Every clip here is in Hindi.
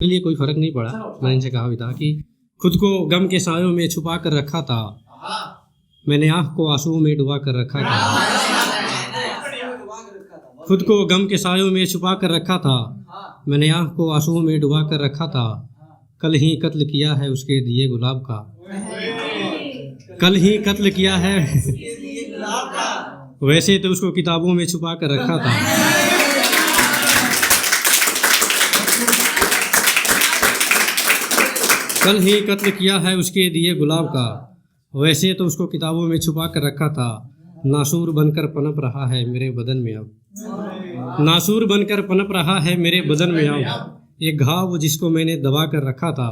लिए कोई फ़र्क नहीं पड़ा। मैंने इनसे कहा भी था कि खुद को गम के सायों में छुपा कर रखा था, मैंने आँख को आंसुओं में डुबा कर रखा था। खुद को गम के सायों में छुपा कर रखा था, मैंने आँख को आंसुओं में डुबा कर रखा था। कल ही कत्ल किया है उसके दिए गुलाब का, कल ही कत्ल किया है वैसे तो उसको किताबों में छुपा कर रखा था। कल ही कत्ल किया है उसके दिए गुलाब का, वैसे तो उसको किताबों में छुपा कर रखा था। नासूर बनकर पनप रहा है मेरे बदन में अब, नासूर बनकर पनप रहा है मेरे बदन में अब, एक घाव जिसको मैंने दबा कर रखा था।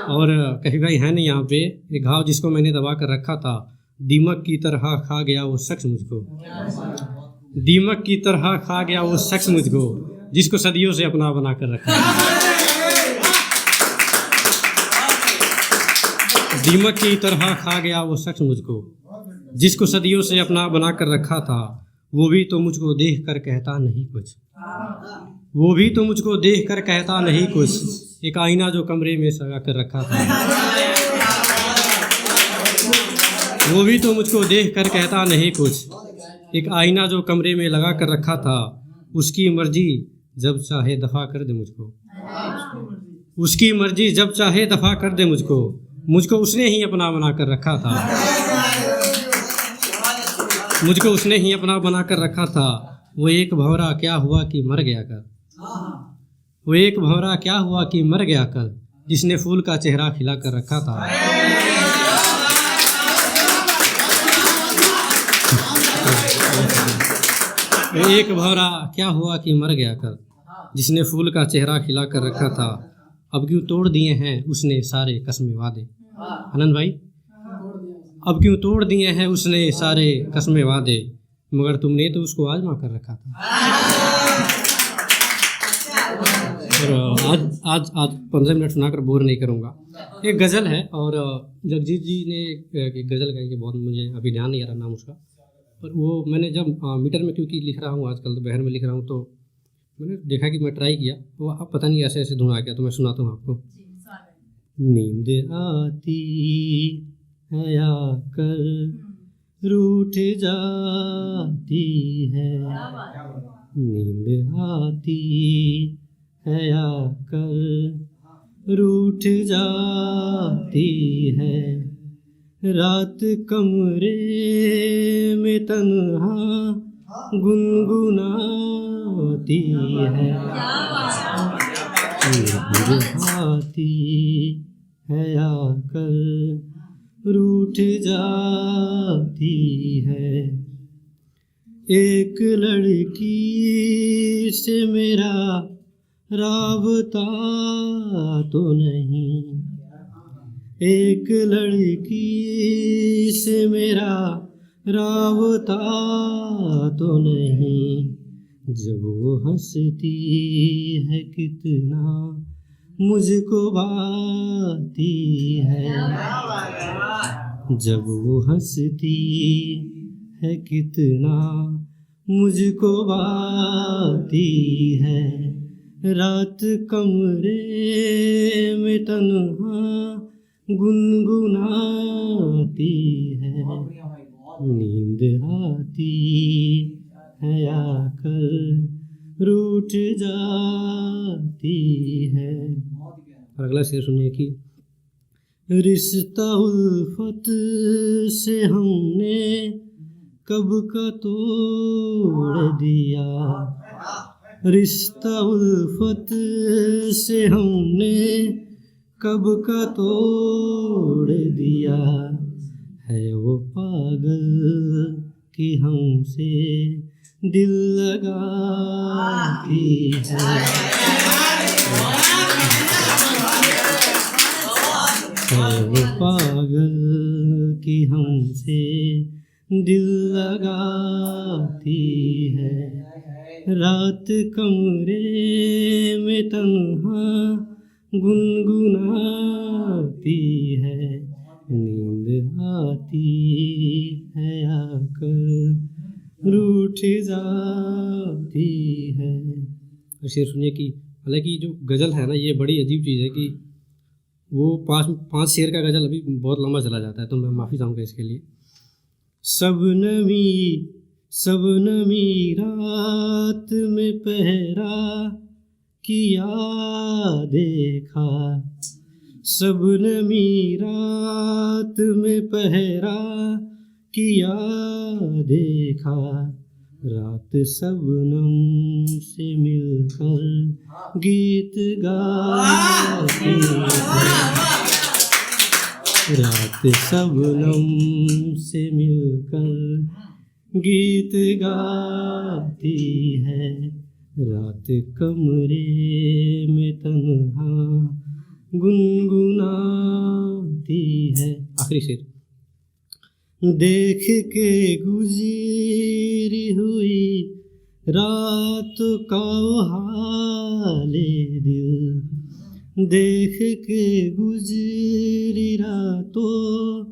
और कहीं भाई है नहीं यहाँ पे, एक घाव जिसको मैंने दबा कर रखा था, दीमक की तरह खा गया वो शख्स मुझको, दीमक की तरह खा गया वो शख्स मुझको, जिसको सदियों से अपना बना कर रखा था। दीमक की तरह खा गया वो शख्स मुझको, जिसको सदियों से अपना बना कर रखा था। वो भी तो मुझको देख कर कहता नहीं कुछ, वो भी तो मुझको देख कर कहता नहीं कुछ, एक आईना जो कमरे में सजा कर रखा था। वो भी तो मुझको देख कर कहता नहीं कुछ, एक आईना जो कमरे में लगा कर रखा था। उसकी मर्जी जब चाहे दफा कर दे मुझको, उसकी मर्जी जब चाहे दफा कर दे मुझको, मुझको उसने ही अपना बना कर रखा था। मुझको उसने ही अपना बना कर रखा था। वो एक भंवरा क्या हुआ कि मर गया कल, वो एक भंवरा क्या हुआ कि मर गया कल, जिसने फूल का चेहरा खिला कर रखा था। वो एक भंवरा क्या हुआ कि मर गया कल, जिसने फूल का चेहरा खिला कर रखा था। अब क्यों तोड़ दिए हैं उसने सारे कसमें वादे, आनंद भाई, अब क्यों तोड़ दिए हैं उसने सारे कसमें वादे, मगर तुमने तो उसको आजमा कर रखा था। और आज 15 मिनट सुनाकर बोर नहीं करूँगा। एक गज़ल है और जगजीत जी ने एक गज़ल गाई है, बहुत मुझे अभी ध्यान नहीं आ रहा नाम उसका, पर वो मैंने जब मीटर में क्योंकि लिख रहा हूँ आजकल, तो बहर में लिख रहा हूँ, तो मैंने देखा कि मैं ट्राई किया, वो अब पता नहीं ऐसे ऐसे धुन आ गया, तो मैं सुनाता हूँ आपको। नींद आती है आकर रूठ जाती है, नींद आती है आकर रूठ जाती है, रात कमरे में तन्हा गुनगुनाती है। नींद आती है आकर रूठ जाती है, एक लड़की से मेरा राबता तो नहीं, एक लड़की से मेरा राबता तो नहीं, जब वो हंसती है कितना मुझको भाती है, जब वो हंसती है कितना मुझको भाती है, रात कमरे में तन्हा गुनगुनाती है, नींद आती है आकर रूठ जाती है। और अगला शेर सुनिए कि रिश्ता उल्फत से हमने कब का तोड़ दिया, रिश्ता उल्फत से हमने कब का तोड़ दिया, है वो पागल कि हमसे दिल लगाती है, वो पागल कि हमसे दिल लगाती है, रात कमरे में तन्हा गुनगुनाती है, नींद आती है आकर रूठ जाती है। शेर सुनिए कि हालांकि जो गज़ल है ना, ये बड़ी अजीब चीज़ है कि वो पाँच शेर का गज़ल अभी बहुत लंबा चला जाता है, तो मैं माफ़ी चाहूँगा इसके लिए। सब नमी रात में पहरा किया देखा, सब नमी रात में पहरा किया देखा, रात सबनम से मिलकर गीत गाती है, रात सबनम से मिलकर गीत गाती है, रात कमरे में तन्हा गुनगुनाती है। आखिरी शेर। देख के गुजरी हुई रात का हाले दिल, देख के गुजरी रातों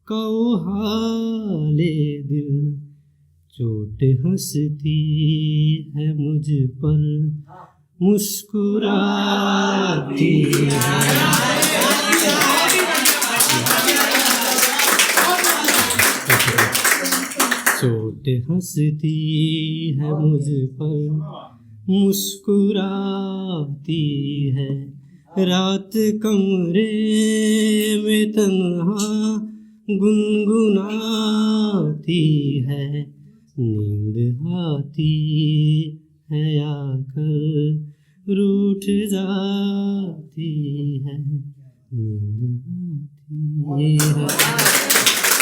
का हाले दिल, चोट हंसती है मुझ पर मुस्कुराती है, चोट हंसती है मुझ पर मुस्कुराती है, रात कमरे में तन्हा गुनगुनाती है, नींद आती है आकर रूठ जाती है, नींद आती है।